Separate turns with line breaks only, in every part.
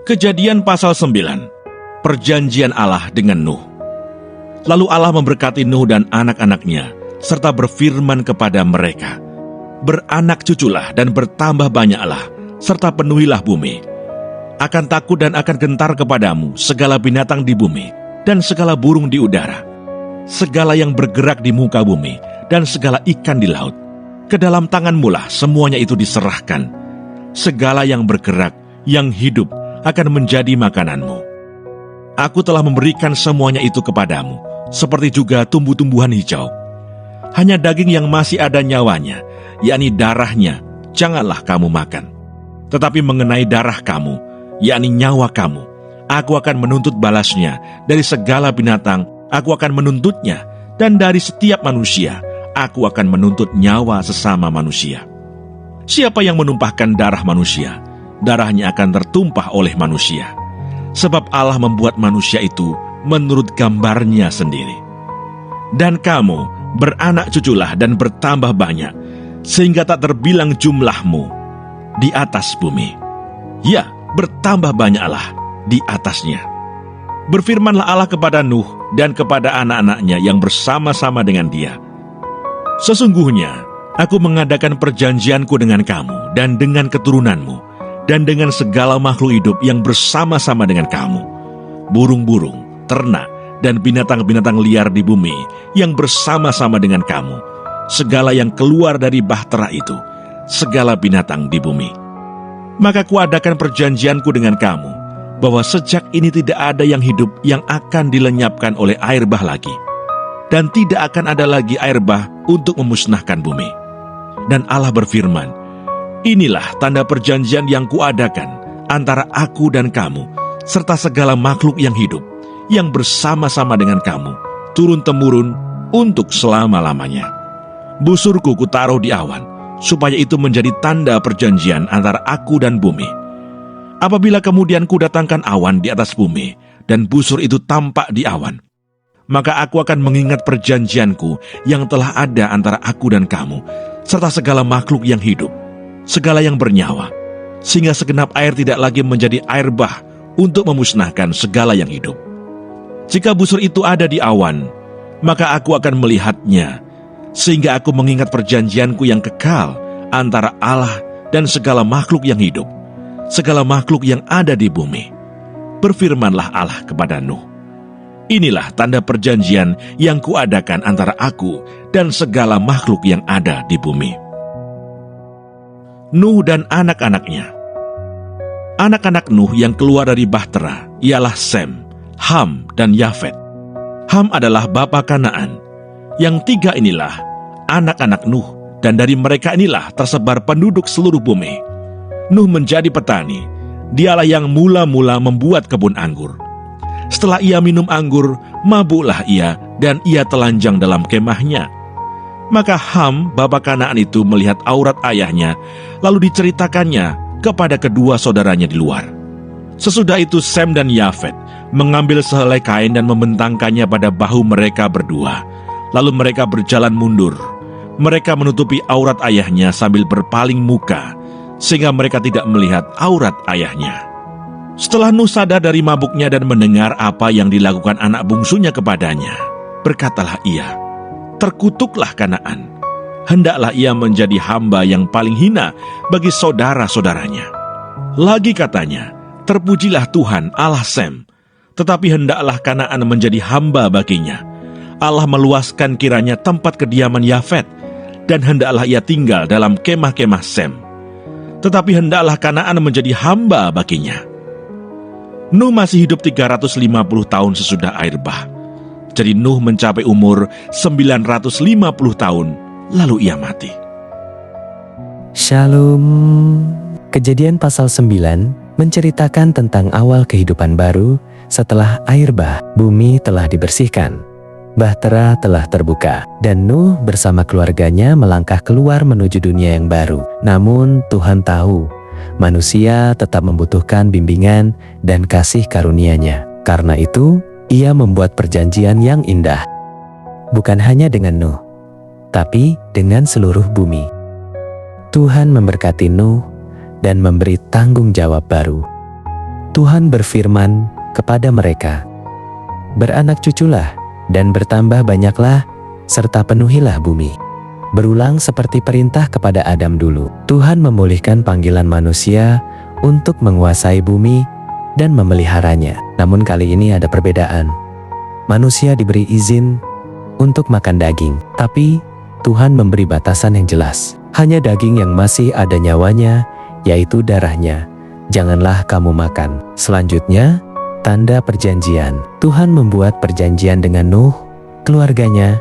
Kejadian pasal 9. Perjanjian Allah dengan Nuh. Lalu Allah memberkati Nuh dan anak-anaknya, serta berfirman kepada mereka, "Beranak cuculah dan bertambah banyaklah, serta penuhilah bumi. Akan takut dan akan gentar kepadamu segala binatang di bumi, dan segala burung di udara, segala yang bergerak di muka bumi, dan segala ikan di laut. Ke dalam tanganmu lah semuanya itu diserahkan. Segala yang bergerak, yang hidup, akan menjadi makananmu. Aku telah memberikan semuanya itu kepadamu, seperti juga tumbuh-tumbuhan hijau. Hanya daging yang masih ada nyawanya, yakni darahnya, janganlah kamu makan. Tetapi mengenai darah kamu, yakni nyawa kamu, aku akan menuntut balasnya. Dari segala binatang, aku akan menuntutnya, dan dari setiap manusia, aku akan menuntut nyawa sesama manusia. Siapa yang menumpahkan darah manusia, darahnya akan tertumpah oleh manusia. Sebab Allah membuat manusia itu menurut gambarnya sendiri. Dan kamu beranak cuculah dan bertambah banyak, sehingga tak terbilang jumlahmu di atas bumi. Ya, bertambah banyaklah di atasnya." Berfirmanlah Allah kepada Nuh dan kepada anak-anaknya yang bersama-sama dengan dia, "Sesungguhnya aku mengadakan perjanjianku dengan kamu dan dengan keturunanmu, dan dengan segala makhluk hidup yang bersama-sama dengan kamu, burung-burung, ternak, dan binatang-binatang liar di bumi yang bersama-sama dengan kamu, segala yang keluar dari bahtera itu, segala binatang di bumi. Maka kuadakan perjanjianku dengan kamu, bahwa sejak ini tidak ada yang hidup yang akan dilenyapkan oleh air bah lagi, dan tidak akan ada lagi air bah untuk memusnahkan bumi." Dan Allah berfirman, "Inilah tanda perjanjian yang kuadakan antara aku dan kamu, serta segala makhluk yang hidup, yang bersama-sama dengan kamu, turun-temurun untuk selama-lamanya. Busurku kutaruh di awan, supaya itu menjadi tanda perjanjian antara aku dan bumi. Apabila kemudian kudatangkan awan di atas bumi, dan busur itu tampak di awan, maka aku akan mengingat perjanjianku yang telah ada antara aku dan kamu, serta segala makhluk yang hidup, segala yang bernyawa, sehingga segenap air tidak lagi menjadi air bah untuk memusnahkan segala yang hidup. Jika busur itu ada di awan, maka aku akan melihatnya, sehingga aku mengingat perjanjianku yang kekal antara Allah dan segala makhluk yang hidup, segala makhluk yang ada di bumi." Berfirmanlah Allah kepada Nuh, "Inilah tanda perjanjian yang kuadakan antara aku dan segala makhluk yang ada di bumi." Nuh dan anak-anaknya. Anak-anak Nuh yang keluar dari bahtera ialah Sem, Ham, dan Yafet. Ham adalah bapa Kanaan. Yang tiga inilah anak-anak Nuh, dan dari mereka inilah tersebar penduduk seluruh bumi. Nuh menjadi petani. Dialah yang mula-mula membuat kebun anggur. Setelah ia minum anggur, mabuklah ia, dan ia telanjang dalam kemahnya. Maka Ham, bapa Kanaan itu melihat aurat ayahnya, lalu diceritakannya kepada kedua saudaranya di luar. Sesudah itu Sem dan Yafet mengambil sehelai kain dan membentangkannya pada bahu mereka berdua. Lalu mereka berjalan mundur. Mereka menutupi aurat ayahnya sambil berpaling muka, sehingga mereka tidak melihat aurat ayahnya. Setelah Nuh sadar dari mabuknya dan mendengar apa yang dilakukan anak bungsunya kepadanya, berkatalah ia, "Terkutuklah Kanaan. Hendaklah ia menjadi hamba yang paling hina bagi saudara-saudaranya." Lagi katanya, "Terpujilah Tuhan Allah Sem, tetapi hendaklah Kanaan menjadi hamba baginya. Allah meluaskan kiranya tempat kediaman Yafet, dan hendaklah ia tinggal dalam kemah-kemah Sem. Tetapi hendaklah Kanaan menjadi hamba baginya." Nuh masih hidup 350 tahun sesudah air bah. Jadi Nuh mencapai umur 950 tahun, lalu ia mati.
Shalom. Kejadian pasal 9 menceritakan tentang awal kehidupan baru setelah air bah. Bumi telah dibersihkan, bahtera telah terbuka, dan Nuh bersama keluarganya melangkah keluar menuju dunia yang baru. Namun Tuhan tahu, manusia tetap membutuhkan bimbingan dan kasih karunia-Nya. Karena itu, Ia membuat perjanjian yang indah, bukan hanya dengan Nuh, tapi dengan seluruh bumi. Tuhan memberkati Nuh dan memberi tanggung jawab baru. Tuhan berfirman kepada mereka, "Beranak cuculah dan bertambah banyaklah, serta penuhilah bumi." Berulang seperti perintah kepada Adam dulu. Tuhan memulihkan panggilan manusia untuk menguasai bumi dan memeliharanya. Namun kali ini ada perbedaan. Manusia diberi izin untuk makan daging, tapi Tuhan memberi batasan yang jelas. Hanya daging yang masih ada nyawanya, yaitu darahnya, janganlah kamu makan. Selanjutnya, tanda perjanjian. Tuhan membuat perjanjian dengan Nuh, keluarganya,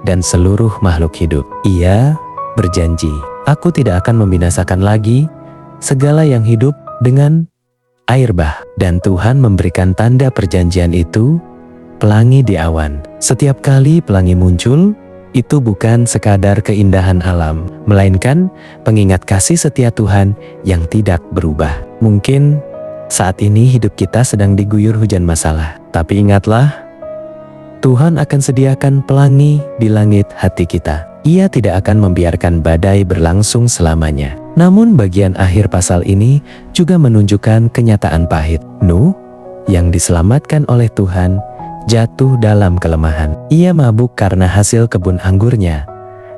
dan seluruh makhluk hidup. Ia berjanji, "Aku tidak akan membinasakan lagi segala yang hidup dengan air bah." Dan Tuhan memberikan tanda perjanjian itu, pelangi di awan. Setiap kali pelangi muncul, itu bukan sekadar keindahan alam, melainkan pengingat kasih setia Tuhan yang tidak berubah. Mungkin saat ini hidup kita sedang diguyur hujan masalah, tapi ingatlah, Tuhan akan sediakan pelangi di langit hati kita. Ia tidak akan membiarkan badai berlangsung selamanya. Namun bagian akhir pasal ini juga menunjukkan kenyataan pahit. Nuh, yang diselamatkan oleh Tuhan, jatuh dalam kelemahan. Ia mabuk karena hasil kebun anggurnya,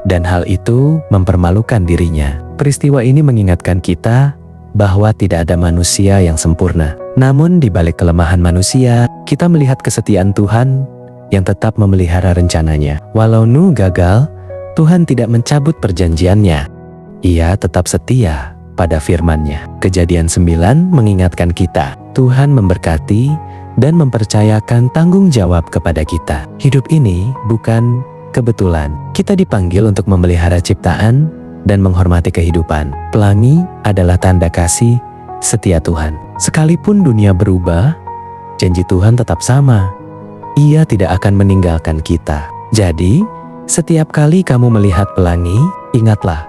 dan hal itu mempermalukan dirinya. Peristiwa ini mengingatkan kita bahwa tidak ada manusia yang sempurna. Namun di balik kelemahan manusia, kita melihat kesetiaan Tuhan yang tetap memelihara rencananya. Walau Nuh gagal, Tuhan tidak mencabut perjanjiannya. Ia tetap setia pada firman-Nya. Kejadian 9 mengingatkan kita, Tuhan memberkati dan mempercayakan tanggung jawab kepada kita. Hidup ini bukan kebetulan. Kita dipanggil untuk memelihara ciptaan dan menghormati kehidupan. Pelangi adalah tanda kasih setia Tuhan. Sekalipun dunia berubah, janji Tuhan tetap sama. Ia tidak akan meninggalkan kita. Jadi, setiap kali kamu melihat pelangi, ingatlah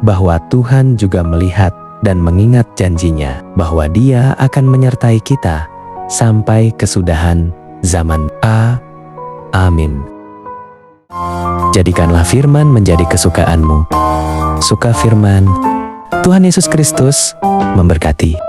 bahwa Tuhan juga melihat dan mengingat janjinya bahwa Dia akan menyertai kita sampai kesudahan zaman. Amin. Jadikanlah firman menjadi kesukaanmu. Suka firman. Tuhan Yesus Kristus memberkati.